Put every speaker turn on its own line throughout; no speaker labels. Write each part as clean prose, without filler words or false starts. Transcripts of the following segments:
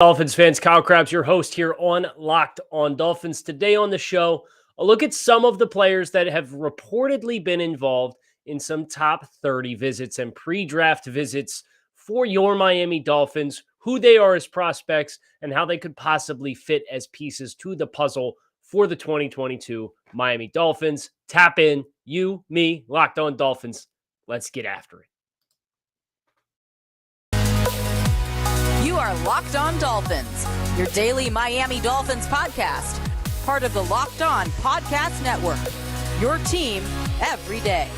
Dolphins fans, Kyle Krabs, your host here on Locked On Dolphins. Today on the show, a look at some of the players that have reportedly been involved in some top 30 visits and pre-draft visits for your Miami Dolphins, who they are as prospects, and how they could possibly fit as pieces to the puzzle for the 2022 Miami Dolphins. Tap in, you, me, Locked On Dolphins. Let's get after it.
You are Locked On Dolphins, your daily Miami Dolphins podcast, part of the Locked On Podcast Network, your team every day.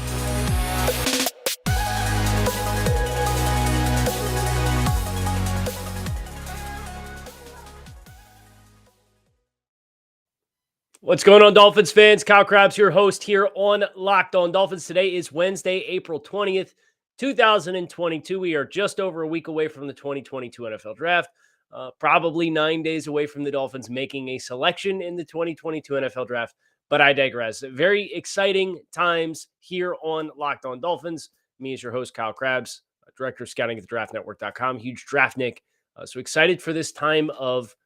What's going on, Dolphins fans? Kyle Krabs, your host here on Locked On Dolphins. Today is Wednesday, April 20th, 2022. We are just over a week away from the 2022 NFL Draft, probably 9 days away from the Dolphins making a selection in the 2022 NFL Draft, but I digress. Very exciting times here on Locked On Dolphins. Me as your host, Kyle Krabs, director of scouting at thedraftnetwork.com, huge draftnik. So excited for this time of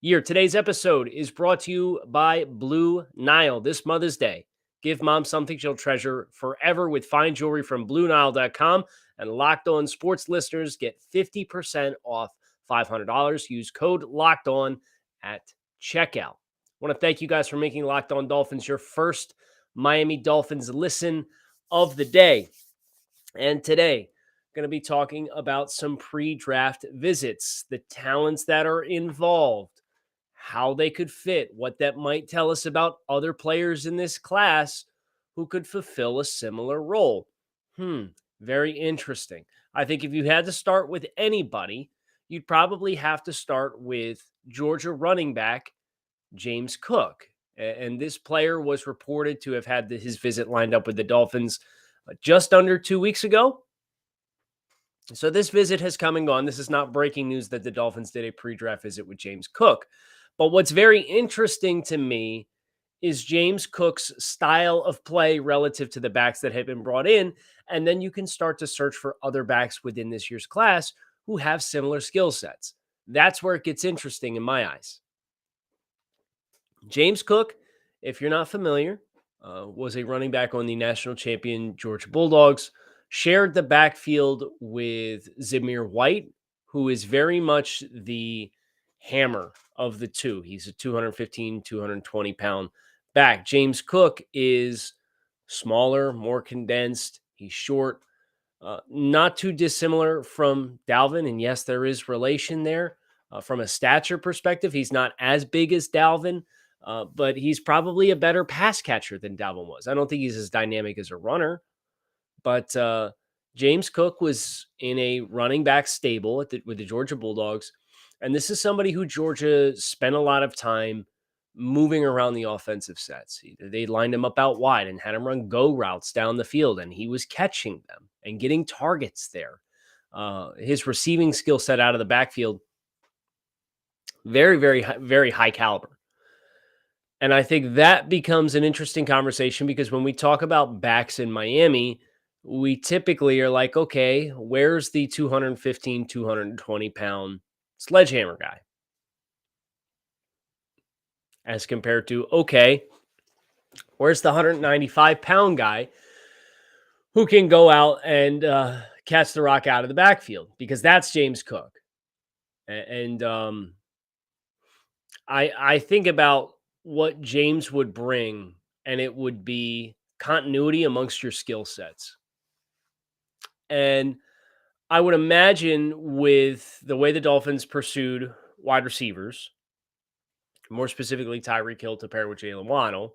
year. Today's episode is brought to you by Blue Nile. This Mother's Day, give mom something she'll treasure forever with fine jewelry from BlueNile.com. And Locked On Sports listeners get 50% off $500. Use code Locked On at checkout. I want to thank you guys for making Locked On Dolphins your first Miami Dolphins listen of the day. And today, going to be talking about some pre-draft visits, the talents that are involved, how they could fit, what that might tell us about other players in this class who could fulfill a similar role. Very interesting. I think if you had to start with anybody, you'd probably have to start with Georgia running back James Cook. And this player was reported to have had his visit lined up with the Dolphins just under 2 weeks ago. So this visit has come and gone. This is not breaking news that the Dolphins did a pre-draft visit with James Cook. But what's very interesting to me is James Cook's style of play relative to the backs that have been brought in. And then you can start to search for other backs within this year's class who have similar skill sets. That's where it gets interesting in my eyes. James Cook, if you're not familiar, was a running back on the national champion Georgia Bulldogs, shared the backfield with Zamir White, who is very much the hammer of the two. He's a 215, 220-pound back. James Cook is smaller, more condensed. He's short, not too dissimilar from Dalvin. And yes, there is relation there. From a stature perspective, he's not as big as Dalvin, but he's probably a better pass catcher than Dalvin was. I don't think he's as dynamic as a runner, but James Cook was in a running back stable with the Georgia Bulldogs. And this is somebody who Georgia spent a lot of time moving around the offensive sets. They lined him up out wide and had him run go routes down the field, and he was catching them and getting targets there. His receiving skill set out of the backfield, very, very, very high caliber. And I think that becomes an interesting conversation because when we talk about backs in Miami, we typically are like, okay, where's the 215, 220-pound sledgehammer guy? As compared to, okay, where's the 195-pound guy who can go out and catch the rock out of the backfield? Because that's James Cook. And I think about what James would bring, and it would be continuity amongst your skill sets. And I would imagine with the way the Dolphins pursued wide receivers, more specifically Tyreek Hill to pair with Jaylen Watson,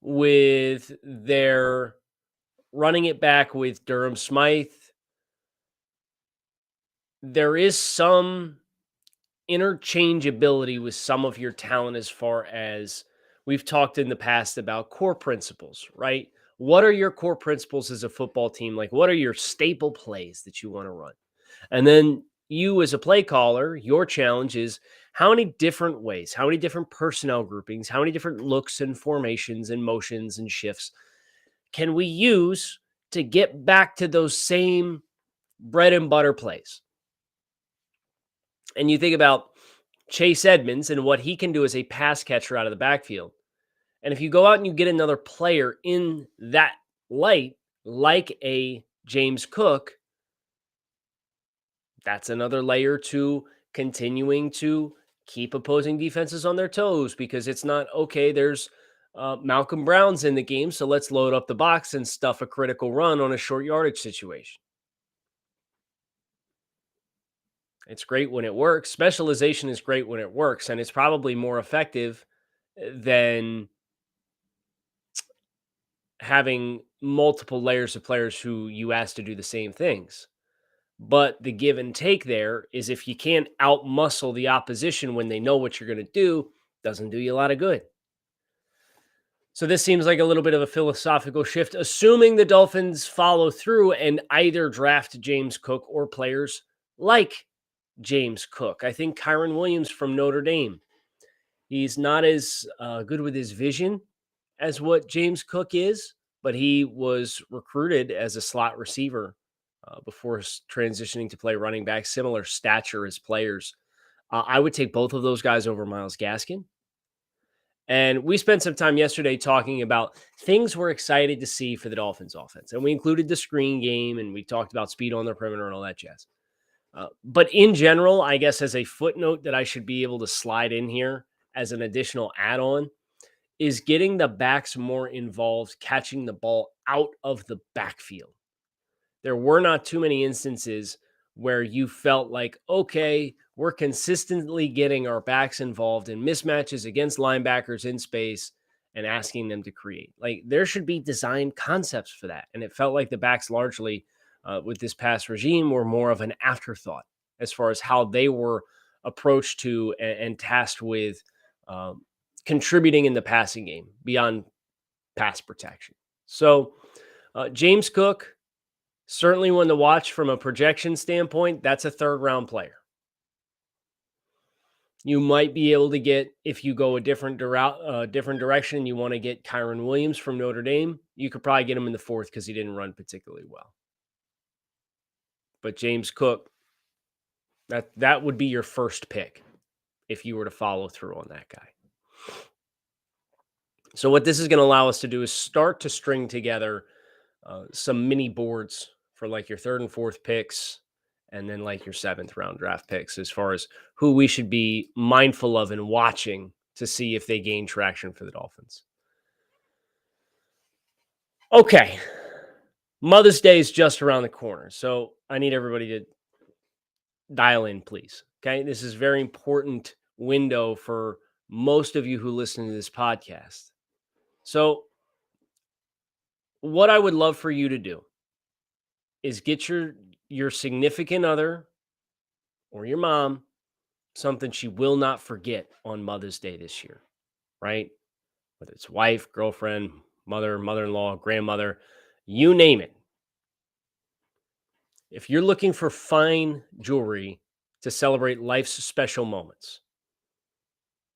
with their running it back with Durham Smythe, there is some interchangeability with some of your talent as far as we've talked in the past about core principles, right? What are your core principles as a football team? Like, what are your staple plays that you want to run? And then you as a play caller, your challenge is how many different ways, how many different personnel groupings, how many different looks and formations and motions and shifts can we use to get back to those same bread and butter plays? And you think about Chase Edmonds and what he can do as a pass catcher out of the backfield. And if you go out and you get another player in that light, like a James Cook, that's another layer to continuing to keep opposing defenses on their toes, because it's not, okay, there's Malcolm Brown's in the game, so let's load up the box and stuff a critical run on a short yardage situation. It's great when it works. Specialization is great when it works, and it's probably more effective than having multiple layers of players who you ask to do the same things. But the give and take there is, if you can't outmuscle the opposition when they know what you're going to do, doesn't do you a lot of good. So this seems like a little bit of a philosophical shift, assuming the Dolphins follow through and either draft James Cook or players like James Cook. I think Kyron Williams from Notre Dame, he's not as good with his vision as what James Cook is, but he was recruited as a slot receiver before transitioning to play running back, similar stature as players. I would take both of those guys over Myles Gaskin. And we spent some time yesterday talking about things we're excited to see for the Dolphins offense. And we included the screen game, and we talked about speed on the perimeter and all that jazz. But in general, I guess as a footnote that I should be able to slide in here as an additional add-on is getting the backs more involved, catching the ball out of the backfield. There were not too many instances where you felt like, okay, we're consistently getting our backs involved in mismatches against linebackers in space and asking them to create. Like, there should be design concepts for that. And it felt like the backs largely with this past regime were more of an afterthought as far as how they were approached to and tasked with contributing in the passing game beyond pass protection. So James Cook, certainly one to watch from a projection standpoint. That's a third-round player. You might be able to get, if you go a different direction, you want to get Kyron Williams from Notre Dame, you could probably get him in the fourth because he didn't run particularly well. But James Cook, that would be your first pick if you were to follow through on that guy. So what this is going to allow us to do is start to string together some mini boards for like your third and fourth picks, and then like your seventh round draft picks, as far as who we should be mindful of and watching to see if they gain traction for the Dolphins. Okay. Mother's Day is just around the corner, so I need everybody to dial in, please. Okay. This is a very important window for most of you who listen to this podcast. So what I would love for you to do is get your significant other or your mom something she will not forget on Mother's Day this year, right? Whether it's wife, girlfriend, mother, mother-in-law, grandmother, you name it. If you're looking for fine jewelry to celebrate life's special moments,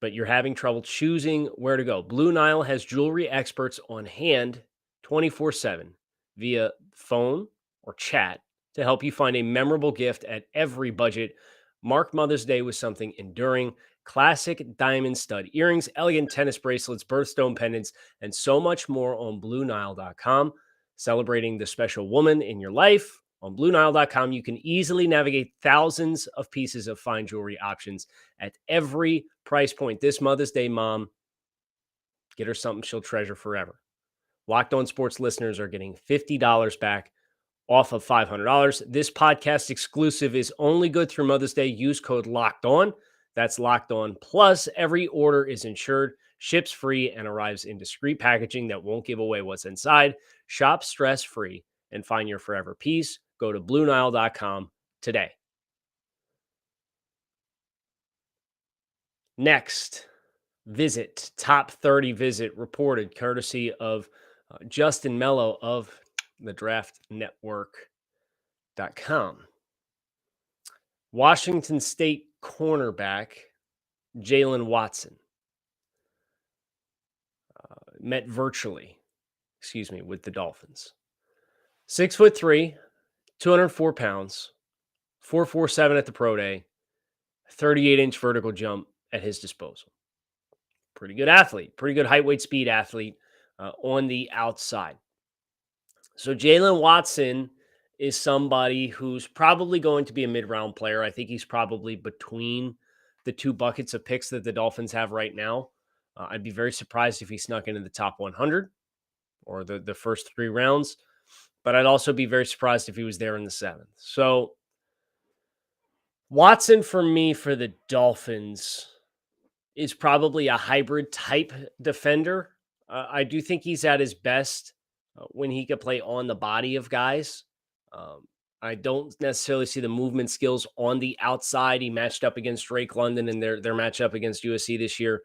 but you're having trouble choosing where to go, Blue Nile has jewelry experts on hand 24/7 via phone or chat to help you find a memorable gift at every budget. Mark Mother's Day with something enduring. Classic diamond stud earrings, elegant tennis bracelets, birthstone pendants, and so much more on BlueNile.com. Celebrating the special woman in your life. On BlueNile.com, you can easily navigate thousands of pieces of fine jewelry options at every price point. This Mother's Day, Mom, get her something she'll treasure forever. Locked On Sports listeners are getting $50 back off of $500. This podcast exclusive is only good through Mother's Day. Use code Locked On. That's Locked On. Plus, every order is insured, ships free, and arrives in discreet packaging that won't give away what's inside. Shop stress-free and find your forever peace. Go to BlueNile.com today. Next, top 30 visit reported courtesy of Justin Mello of the draftnetwork.com. Washington State cornerback Jaylen Watson met virtually, with the Dolphins. 6'3", 204 pounds, 4.47 at the pro day, 38-inch vertical jump at his disposal. Pretty good athlete, pretty good height, weight, speed athlete on the outside. So Jaylen Watson is somebody who's probably going to be a mid-round player. I think he's probably between the two buckets of picks that the Dolphins have right now. I'd be very surprised if he snuck into the top 100 or the first 3 rounds, but I'd also be very surprised if he was there in the 7th. So Watson for me for the Dolphins is probably a hybrid type defender. I do think he's at his best when he could play on the body of guys. I don't necessarily see the movement skills on the outside. He matched up against Drake London in their matchup against USC this year.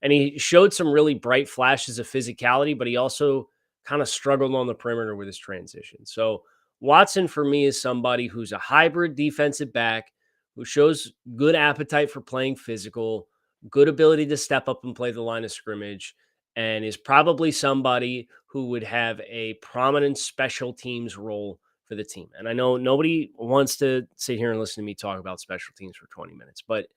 And he showed some really bright flashes of physicality, but he also kind of struggled on the perimeter with his transition. So Watson for me is somebody who's a hybrid defensive back who shows good appetite for playing physical, good ability to step up and play the line of scrimmage, and is probably somebody who would have a prominent special teams role for the team. And I know nobody wants to sit here and listen to me talk about special teams for 20 minutes, but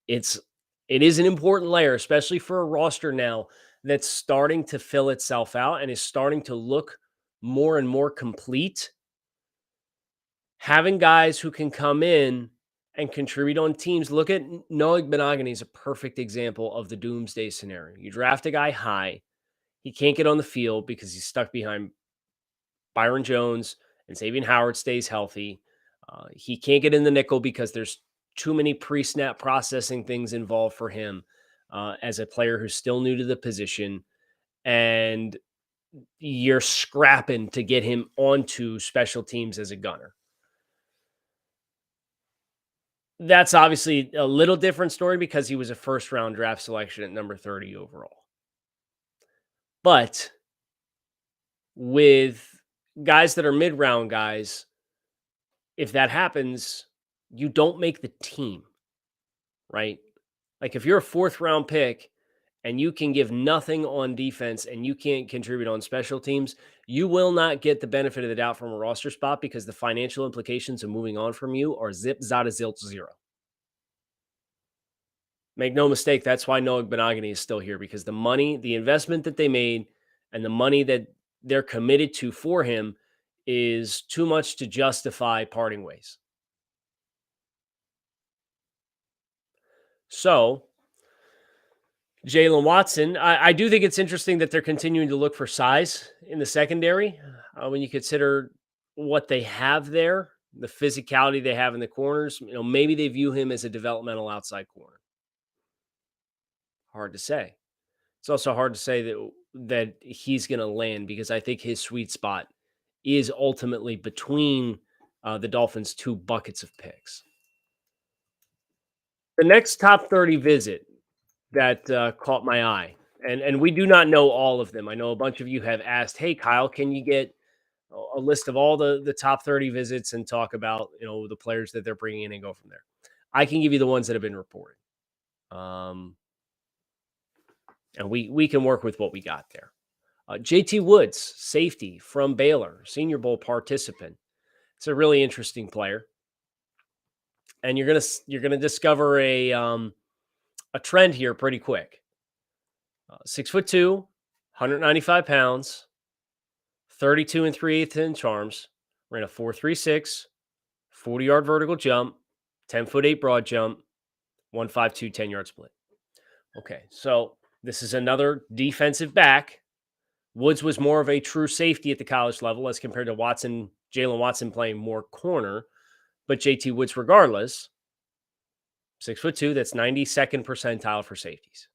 it is an important layer, especially for a roster now that's starting to fill itself out and is starting to look more and more complete. Having guys who can come in and contribute on teams. Look at Noah Benogany is a perfect example of the doomsday scenario. You draft a guy high, he can't get on the field because he's stuck behind Byron Jones and Xavier Howard stays healthy. He can't get in the nickel because there's too many pre-snap processing things involved for him as a player who's still new to the position. And you're scrapping to get him onto special teams as a gunner. That's obviously a little different story because he was a first-round draft selection at number 30 overall. But with guys that are mid-round guys, if that happens, you don't make the team, right? Like if you're a 4th-round pick and you can give nothing on defense and you can't contribute on special teams, you will not get the benefit of the doubt from a roster spot because the financial implications of moving on from you are zip, zada, zilch, zero. Make no mistake, that's why Noah Benogany is still here, because the money, the investment that they made and the money that they're committed to for him is too much to justify parting ways. So, Jaylen Watson, I do think it's interesting that they're continuing to look for size in the secondary when you consider what they have there, the physicality they have in the corners. You know, maybe they view him as a developmental outside corner. Hard to say. It's also hard to say that he's going to land because I think his sweet spot is ultimately between the Dolphins' 2 buckets of picks. The next top 30 visit that caught my eye, and we do not know all of them. I know a bunch of you have asked, hey, Kyle, can you get a list of all the top 30 visits and talk about, the players that they're bringing in and go from there? I can give you the ones that have been reported. And we can work with what we got there. JT Woods, safety from Baylor, Senior Bowl participant. It's a really interesting player. And you're gonna discover a trend here pretty quick. 6'2", 195 pounds, 32 3/8 arms, ran a 4.36, 40-yard vertical jump, 10'8" broad jump, 1.52 10-yard split. Okay, so this is another defensive back. Woods was more of a true safety at the college level as compared to Jaylen Watson playing more corner. But JT Woods, regardless, 6'2", that's 92nd percentile for safeties.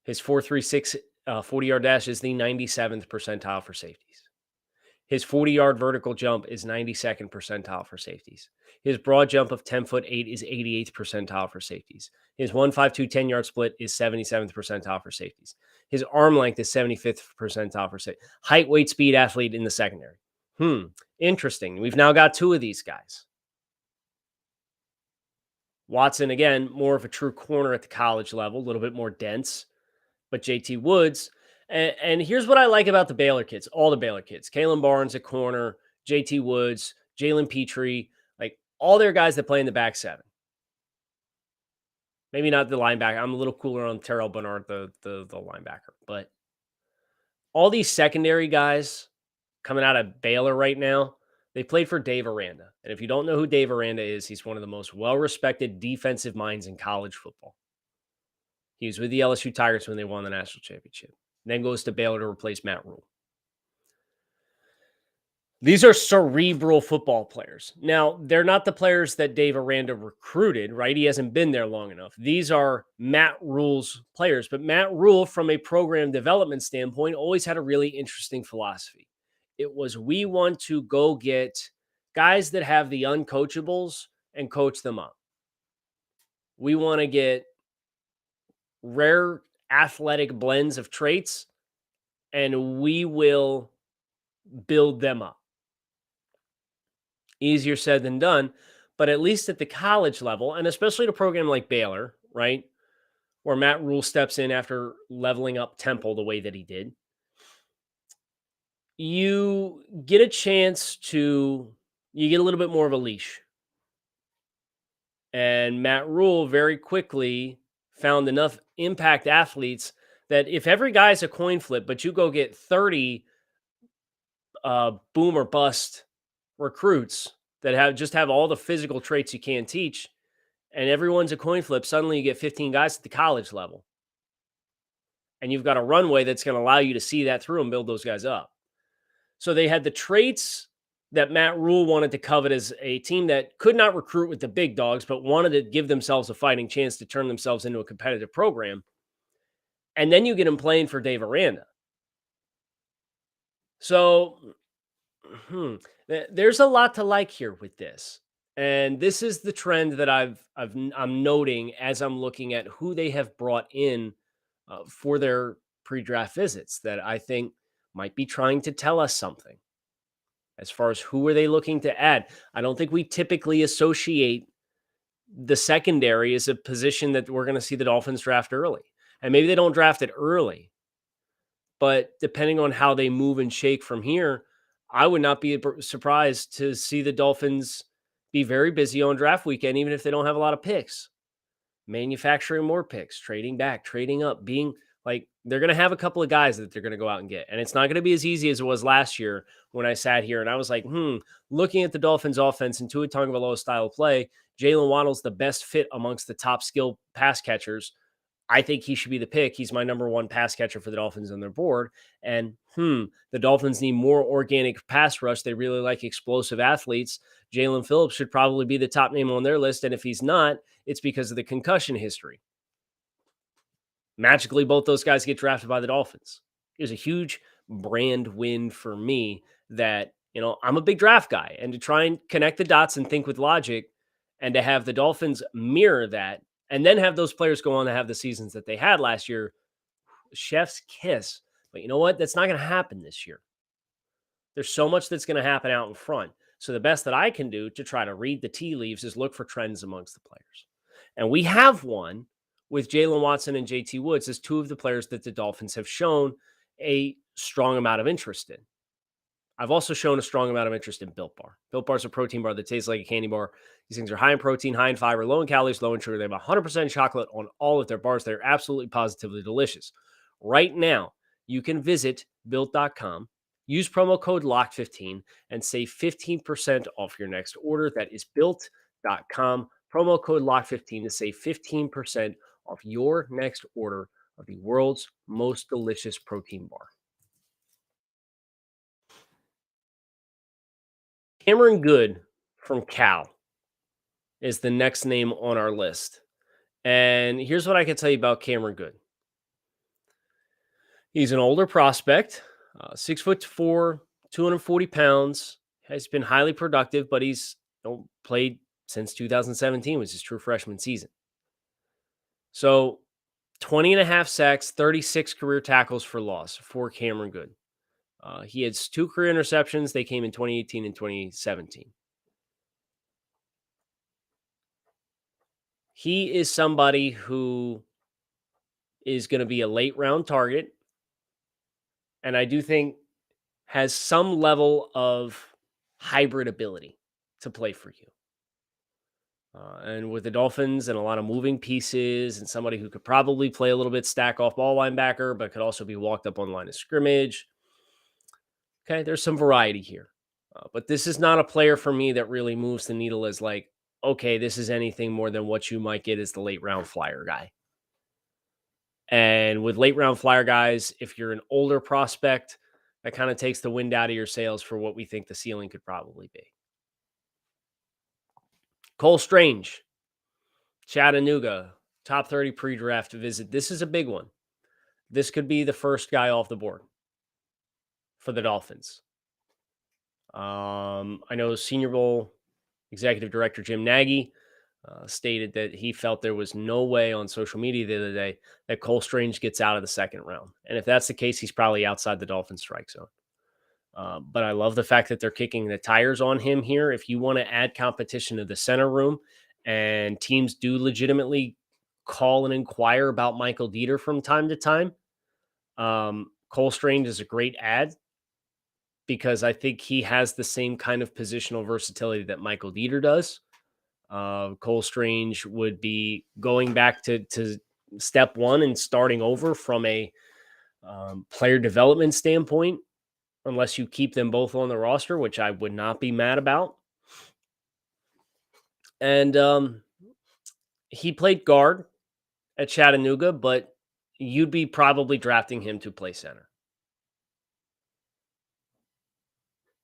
His 4.36 40-yard dash is the 97th percentile for safeties. His 40-yard vertical jump is 92nd percentile for safeties. His broad jump of 10'8" is 88th percentile for safeties. His 1.52 10-yard split is 77th percentile for safeties. His arm length is 75th percentile for safeties. Height, weight, speed athlete in the secondary. Interesting. We've now got 2 of these guys. Watson, again, more of a true corner at the college level, a little bit more dense. But JT Woods, and here's what I like about the Baylor kids, all the Baylor kids. Kalen Barnes at corner, JT Woods, Jalen Petrie, like all their guys that play in the back 7. Maybe not the linebacker. I'm a little cooler on Terrell Bernard, the linebacker. But all these secondary guys coming out of Baylor right now, they played for Dave Aranda. And if you don't know who Dave Aranda is, he's one of the most well-respected defensive minds in college football. He was with the LSU Tigers when they won the national championship. Then goes to Baylor to replace Matt Rule. These are cerebral football players. Now, they're not the players that Dave Aranda recruited, right? He hasn't been there long enough. These are Matt Rule's players. But Matt Rule, from a program development standpoint, always had a really interesting philosophy. It was, we want to go get guys that have the uncoachables and coach them up. We want to get rare athletic blends of traits, and we will build them up. Easier said than done, but at least at the college level, and especially at a program like Baylor, right, where Matt Rule steps in after leveling up Temple the way that he did, you get a chance to, you get a little bit more of a leash. And Matt Rule very quickly found enough impact athletes that if every guy's a coin flip, but you go get 30 boom or bust recruits that have all the physical traits you can't teach, and everyone's a coin flip, suddenly you get 15 guys at the college level. And you've got a runway that's going to allow you to see that through and build those guys up. So they had the traits that Matt Rule wanted to covet as a team that could not recruit with the big dogs, but wanted to give themselves a fighting chance to turn themselves into a competitive program. And then you get them playing for Dave Aranda. So there's a lot to like here with this. And this is the trend that I'm noting as I'm looking at who they have brought in for their pre-draft visits that I think might be trying to tell us something. As far as who are they looking to add, I don't think we typically associate the secondary as a position that we're going to see the Dolphins draft early. And maybe they don't draft it early, but depending on how they move and shake from here, I would not be surprised to see the Dolphins be very busy on draft weekend, even if they don't have a lot of picks. Manufacturing more picks, trading back, trading up, being like, they're going to have a couple of guys that they're going to go out and get. And it's not going to be as easy as it was last year when I sat here and I was like, looking at the Dolphins offense and Tua Tagovailoa's style of play, Jaylen Waddle's the best fit amongst the top skill pass catchers. I think he should be the pick. He's my number one pass catcher for the Dolphins on their board. And the Dolphins need more organic pass rush. They really like explosive athletes. Jalen Phillips should probably be the top name on their list. And if he's not, it's because of the concussion history. Magically, both those guys get drafted by the Dolphins. It was a huge brand win for me that, I'm a big draft guy. And to try and connect the dots and think with logic and to have the Dolphins mirror that and then have those players go on to have the seasons that they had last year, chef's kiss. But you know what? That's not going to happen this year. There's so much that's going to happen out in front. So the best that I can do to try to read the tea leaves is look for trends amongst the players. And we have one with Jaylen Watson and JT Woods as two of the players that the Dolphins have shown a strong amount of interest in. I've also shown a strong amount of interest in Built Bar. Built Bar is a protein bar that tastes like a candy bar. These things are high in protein, high in fiber, low in calories, low in sugar. They have 100% chocolate on all of their bars. They're absolutely positively delicious. Right now, you can visit Built.com, use promo code LOCK15, and save 15% off your next order. That is Built.com, promo code LOCK15 to save 15% off your next order of the world's most delicious protein bar. Cameron Good from Cal is the next name on our list. And here's what I can tell you about Cameron Good. He's an older prospect, 6'4", 240 pounds, has been highly productive, but he's played since 2017, which is his true freshman season. So 20 and a half sacks, 36 career tackles for loss for Cameron Good. He had 2 career interceptions. They came in 2018 and 2017. He is somebody who is going to be a late round target. And I do think has some level of hybrid ability to play for you. And with the Dolphins and a lot of moving pieces and somebody who could probably play a little bit stack off ball linebacker, but could also be walked up on the line of scrimmage. Okay, there's some variety here. But this is not a player for me that really moves the needle as like, okay, this is anything more than what you might get as the late round flyer guy. And with late round flyer guys, if you're an older prospect, that kind of takes the wind out of your sails for what we think the ceiling could probably be. Cole Strange, Chattanooga, top 30 pre-draft visit. This is a big one. This could be the first guy off the board for the Dolphins. I know Senior Bowl executive director Jim Nagy stated that he felt there was no way on social media the other day that Cole Strange gets out of the second round. And if that's the case, he's probably outside the Dolphins strike zone. But I love the fact that they're kicking the tires on him here. If you want to add competition to the center room, and teams do legitimately call and inquire about Michael Dieter from time to time, Cole Strange is a great add because I think he has the same kind of positional versatility that Michael Dieter does. Cole Strange would be going back to step one and starting over from a player development standpoint, unless you keep them both on the roster, which I would not be mad about. And he played guard at Chattanooga, but you'd be probably drafting him to play center.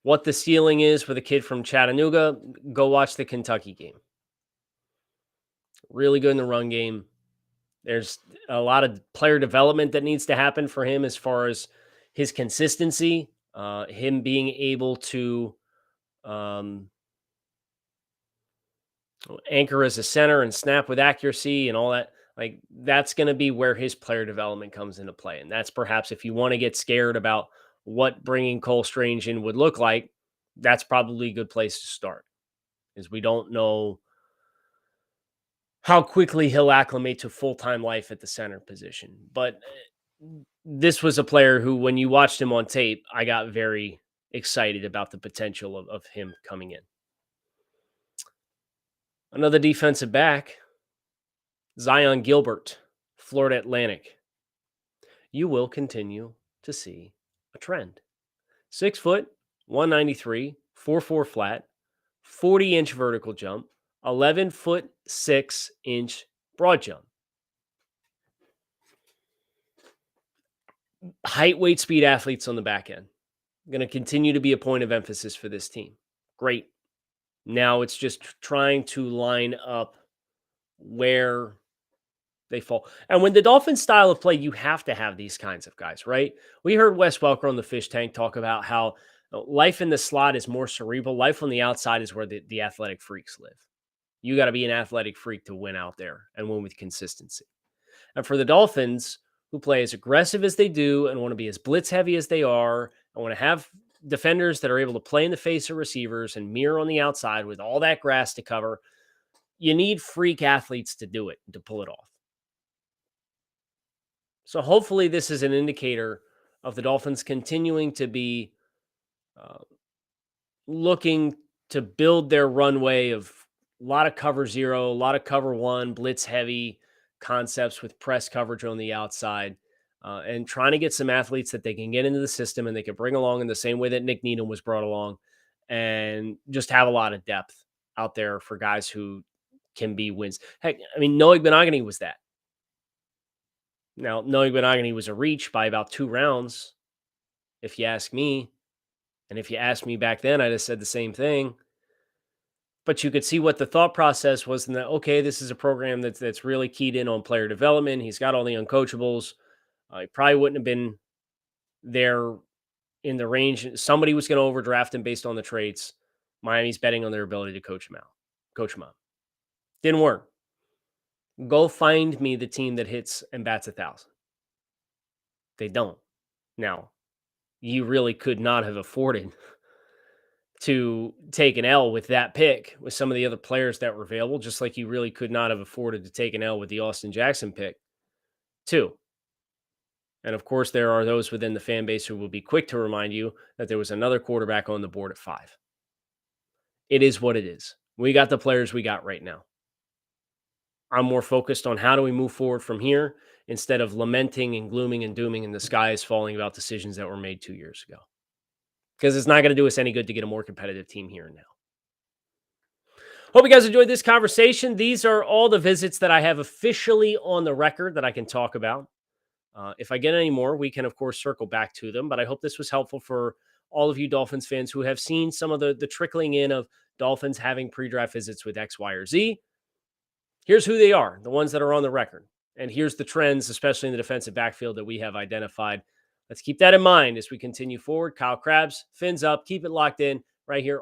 What the ceiling is for the kid from Chattanooga, go watch the Kentucky game. Really good in the run game. There's a lot of player development that needs to happen for him as far as his consistency, him being able to anchor as a center and snap with accuracy and all that. Like, that's going to be where his player development comes into play. And that's perhaps, if you want to get scared about what bringing Cole Strange in would look like, that's probably a good place to start, is we don't know how quickly he'll acclimate to full-time life at the center position. But this was a player who, when you watched him on tape, I got very excited about the potential of him coming in. Another defensive back, Zion Gilbert, Florida Atlantic. You will continue to see a trend. 6 foot, 193, 4.4 flat, 40-inch vertical jump, 11 foot 6-inch broad jump. Height, weight, speed athletes on the back end. Going to continue to be a point of emphasis for this team. Great. Now it's just trying to line up where they fall. And when the Dolphins style of play, you have to have these kinds of guys, right? We heard Wes Welker on the Fish Tank talk about how life in the slot is more cerebral. Life on the outside is where the athletic freaks live. You got to be an athletic freak to win out there and win with consistency. And for the Dolphins, who play as aggressive as they do and want to be as blitz heavy as they are, and want to have defenders that are able to play in the face of receivers and mirror on the outside with all that grass to cover, you need freak athletes to do it, to pull it off. So hopefully this is an indicator of the Dolphins continuing to be looking to build their runway of a lot of cover zero, a lot of cover one, blitz heavy concepts with press coverage on the outside, and trying to get some athletes that they can get into the system and they can bring along in the same way that Nick Needham was brought along, and just have a lot of depth out there for guys who can be wins. Heck, I mean, Noah Benogany was that. Now, Noah Benogany was a reach by about 2 rounds, if you ask me. And if you asked me back then, I'd have said the same thing. But you could see what the thought process was, and that, okay, this is a program that's really keyed in on player development. He's got all the uncoachables. He probably wouldn't have been there in the range. Somebody was going to overdraft him based on the traits. Miami's betting on their ability to coach him up. Didn't work. Go find me the team that hits and bats 1,000. They don't. Now, you really could not have afforded to take an L with that pick with some of the other players that were available, just like you really could not have afforded to take an L with the Austin Jackson pick, too. And of course, there are those within the fan base who will be quick to remind you that there was another quarterback on the board at 5. It is what it is. We got the players we got right now. I'm more focused on how do we move forward from here instead of lamenting and glooming and dooming and the sky is falling about decisions that were made 2 years ago. Because it's not going to do us any good to get a more competitive team here and now. Hope you guys enjoyed this conversation. These are all the visits that I have officially on the record that I can talk about. If I get any more, we can, of course, circle back to them. But I hope this was helpful for all of you Dolphins fans who have seen some of the trickling in of Dolphins having pre-draft visits with X, Y, or Z. Here's who they are, the ones that are on the record. And here's the trends, especially in the defensive backfield that we have identified. Let's keep that in mind as we continue forward. Kyle Krabs, fins up, keep it locked in right here